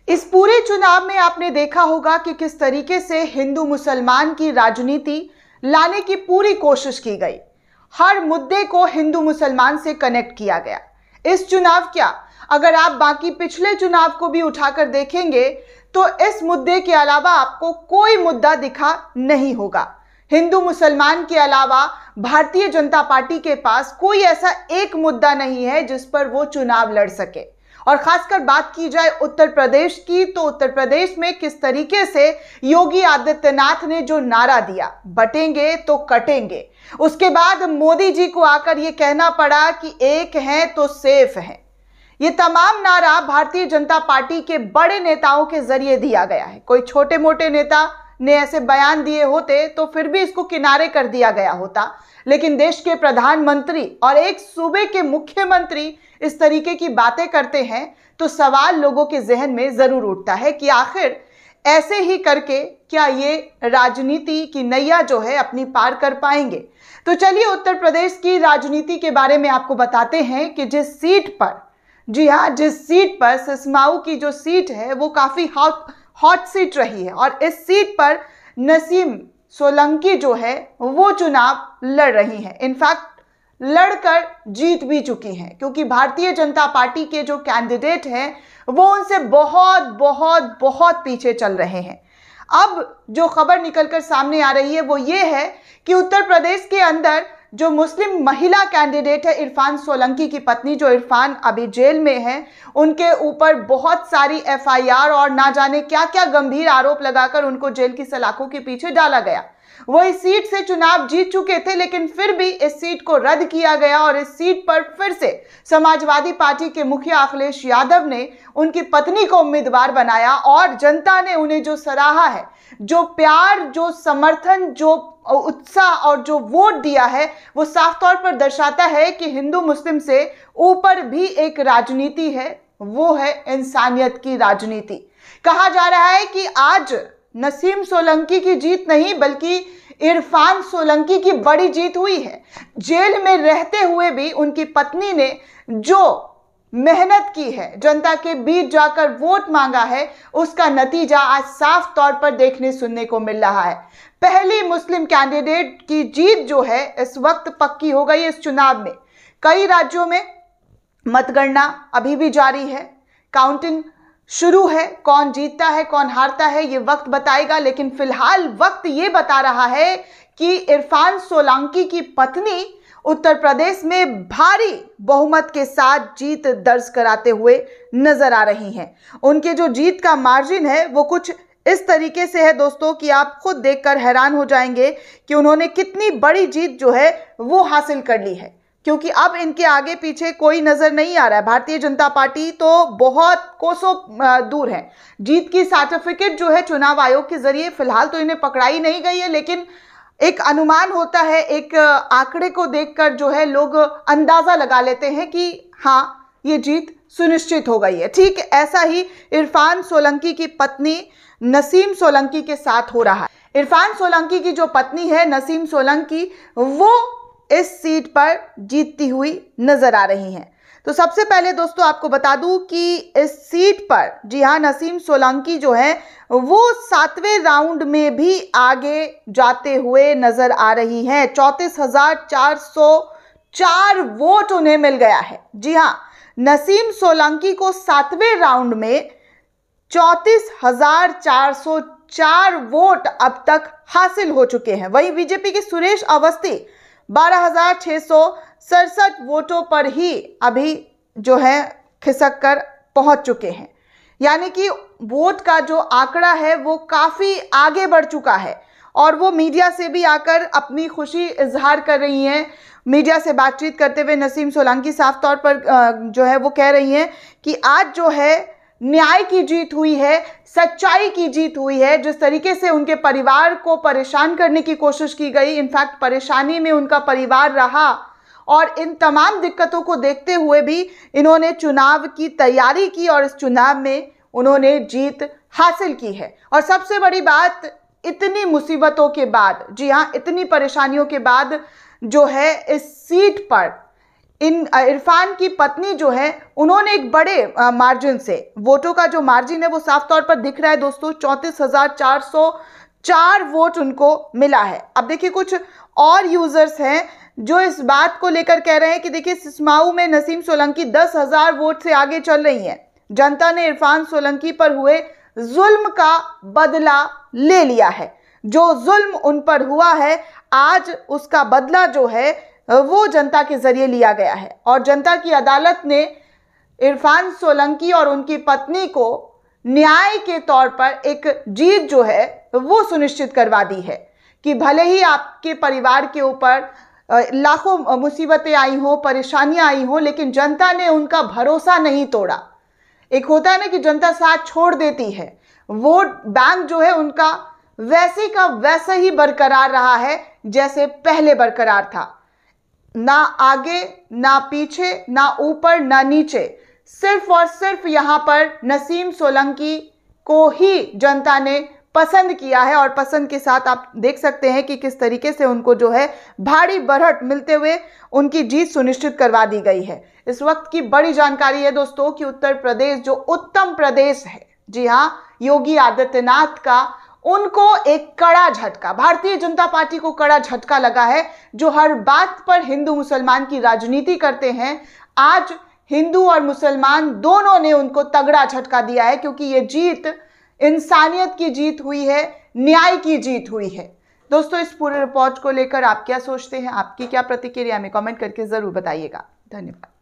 इस पूरे चुनाव में आपने देखा होगा कि किस तरीके से हिंदू मुसलमान की राजनीति लाने की पूरी कोशिश की गई। हर मुद्दे को हिंदू मुसलमान से कनेक्ट किया गया। इस चुनाव क्या, अगर आप बाकी पिछले चुनाव को भी उठाकर देखेंगे तो इस मुद्दे के अलावा आपको कोई मुद्दा दिखा नहीं होगा। हिंदू मुसलमान के अलावा भारतीय जनता पार्टी के पास कोई ऐसा एक मुद्दा नहीं है जिस पर वो चुनाव लड़ सके। और खासकर बात की जाए उत्तर प्रदेश की, तो उत्तर प्रदेश में किस तरीके से योगी आदित्यनाथ ने जो नारा दिया, बटेंगे तो कटेंगे, उसके बाद मोदी जी को आकर ये कहना पड़ा कि एक है तो सेफ है। ये तमाम नारा भारतीय जनता पार्टी के बड़े नेताओं के जरिए दिया गया है। कोई छोटे मोटे नेता ने ऐसे बयान दिए होते तो फिर भी इसको किनारे कर दिया गया होता, लेकिन देश के प्रधानमंत्री और एक सूबे के मुख्यमंत्री इस तरीके की बातें करते हैं तो सवाल लोगों के जहन में जरूर उठता है कि आखिर ऐसे ही करके क्या ये राजनीति की नैया जो है अपनी पार कर पाएंगे। तो चलिए उत्तर प्रदेश की राजनीति के बारे में आपको बताते हैं कि जिस सीट पर, जी हाँ, जिस सीट पर सिसमाऊ की जो सीट है वो काफी हॉट सीट रही है और इस सीट पर नसीम सोलंकी जो है वो चुनाव लड़ रही हैं। इनफैक्ट लड़कर जीत भी चुकी हैं, क्योंकि भारतीय जनता पार्टी के जो कैंडिडेट हैं वो उनसे बहुत बहुत बहुत पीछे चल रहे हैं। अब जो खबर निकलकर सामने आ रही है वो ये है कि उत्तर प्रदेश के अंदर जो मुस्लिम महिला कैंडिडेट है इरफान सोलंकी की पत्नी, जो इरफान अभी जेल में है, उनके ऊपर बहुत सारी एफआईआर और ना जाने क्या क्या गंभीर आरोप लगाकर उनको जेल की सलाखों के पीछे डाला गया। वो इस सीट से चुनाव जीत चुके थे, लेकिन फिर भी इस सीट को रद्द किया गया और इस सीट पर फिर से समाजवादी पार्टी के मुखिया अखिलेश यादव ने उनकी पत्नी को उम्मीदवार बनाया और जनता ने उन्हें जो सराहा है, जो प्यार, जो समर्थन, जो उत्साह और जो वोट दिया है, वो साफ तौर पर दर्शाता है कि हिंदू मुस्लिम से ऊपर भी एक राजनीति है, वो है इंसानियत की राजनीति। कहा जा रहा है कि आज नसीम सोलंकी की जीत नहीं बल्कि इरफान सोलंकी की बड़ी जीत हुई है। जेल में रहते हुए भी उनकी पत्नी ने जो मेहनत की है, जनता के बीच जाकर वोट मांगा है, उसका नतीजा आज साफ तौर पर देखने सुनने को मिल रहा है। पहली मुस्लिम कैंडिडेट की जीत जो है इस वक्त पक्की हो गई इस चुनाव में। कई राज्यों में मतगणना अभी भी जारी है, काउंटिंग शुरू है। कौन जीतता है कौन हारता है ये वक्त बताएगा, लेकिन फिलहाल वक्त ये बता रहा है कि इरफान सोलंकी की पत्नी उत्तर प्रदेश में भारी बहुमत के साथ जीत दर्ज कराते हुए नजर आ रही हैं। उनके जो जीत का मार्जिन है वो कुछ इस तरीके से है दोस्तों कि आप खुद देखकर हैरान हो जाएंगे कि उन्होंने कितनी बड़ी जीत जो है वो हासिल कर ली है, क्योंकि अब इनके आगे पीछे कोई नजर नहीं आ रहा है। भारतीय जनता पार्टी तो बहुत कोसों दूर है। जीत की सर्टिफिकेट जो है चुनाव आयोग के जरिए फिलहाल तो इन्हें पकड़ाई नहीं गई है, लेकिन एक अनुमान होता है, एक आंकड़े को देखकर जो है लोग अंदाजा लगा लेते हैं कि हाँ ये जीत सुनिश्चित हो गई है। ठीक ऐसा ही इरफान सोलंकी की पत्नी नसीम सोलंकी के साथ हो रहा है। इरफान सोलंकी की जो पत्नी है नसीम सोलंकी, वो इस सीट पर जीतती हुई नजर आ रही हैं। तो सबसे पहले दोस्तों आपको बता दूं कि इस सीट पर, जी हाँ, नसीम सोलंकी जो है वो 7वें राउंड में भी आगे जाते हुए नजर आ रही हैं। 34,404 वोट उन्हें मिल गया है। जी हाँ, नसीम सोलंकी को 7वें राउंड में 34,404 वोट अब तक हासिल हो चुके हैं। वहीं बीजेपी के सुरेश अवस्थी 12,667 वोटों पर ही अभी जो है खिसक कर पहुंच चुके हैं। यानी कि वोट का जो आंकड़ा है वो काफ़ी आगे बढ़ चुका है और वो मीडिया से भी आकर अपनी खुशी इजहार कर रही हैं। मीडिया से बातचीत करते हुए नसीम सोलंकी साफ तौर पर जो है वो कह रही हैं कि आज जो है न्याय की जीत हुई है, सच्चाई की जीत हुई है। जिस तरीके से उनके परिवार को परेशान करने की कोशिश की गई, इनफैक्ट परेशानी में उनका परिवार रहा, और इन तमाम दिक्कतों को देखते हुए भी इन्होंने चुनाव की तैयारी की और इस चुनाव में उन्होंने जीत हासिल की है। और सबसे बड़ी बात, इतनी मुसीबतों के बाद, जी हाँ, इतनी परेशानियों के बाद जो है इस सीट पर इरफान की पत्नी जो है उन्होंने एक बड़े मार्जिन से, वोटों का जो मार्जिन है वो साफ तौर पर दिख रहा है दोस्तों, 34,404 वोट उनको मिला है। अब देखिए कुछ और यूजर्स हैं जो इस बात को लेकर कह रहे हैं कि देखिए सिसमाऊ में नसीम सोलंकी 10,000 वोट से आगे चल रही हैं। जनता ने इरफान सोलंकी पर हुए जुल्म का बदला ले लिया है। जो जुल्म उन पर हुआ है आज उसका बदला जो है वो जनता के जरिए लिया गया है और जनता की अदालत ने इरफान सोलंकी और उनकी पत्नी को न्याय के तौर पर एक जीत जो है वो सुनिश्चित करवा दी है कि भले ही आपके परिवार के ऊपर लाखों मुसीबतें आई हों, परेशानियां आई हों, लेकिन जनता ने उनका भरोसा नहीं तोड़ा। एक होता है ना कि जनता साथ छोड़ देती है, वोट बैंक जो है उनका वैसे का वैसा ही बरकरार रहा है जैसे पहले बरकरार था। ना आगे ना पीछे ना ऊपर ना नीचे, सिर्फ और सिर्फ यहां पर नसीम सोलंकी को ही जनता ने पसंद किया है और पसंद के साथ आप देख सकते हैं कि किस तरीके से उनको जो है भारी बढ़त मिलते हुए उनकी जीत सुनिश्चित करवा दी गई है। इस वक्त की बड़ी जानकारी है दोस्तों कि उत्तर प्रदेश जो उत्तम प्रदेश है, जी हां, योगी आदित्यनाथ का, उनको एक कड़ा झटका, भारतीय जनता पार्टी को कड़ा झटका लगा है। जो हर बात पर हिंदू मुसलमान की राजनीति करते हैं, आज हिंदू और मुसलमान दोनों ने उनको तगड़ा झटका दिया है क्योंकि ये जीत इंसानियत की जीत हुई है, न्याय की जीत हुई है। दोस्तों इस पूरे रिपोर्ट को लेकर आप क्या सोचते हैं, आपकी क्या प्रतिक्रिया, हमें कमेंट करके जरूर बताइएगा। धन्यवाद।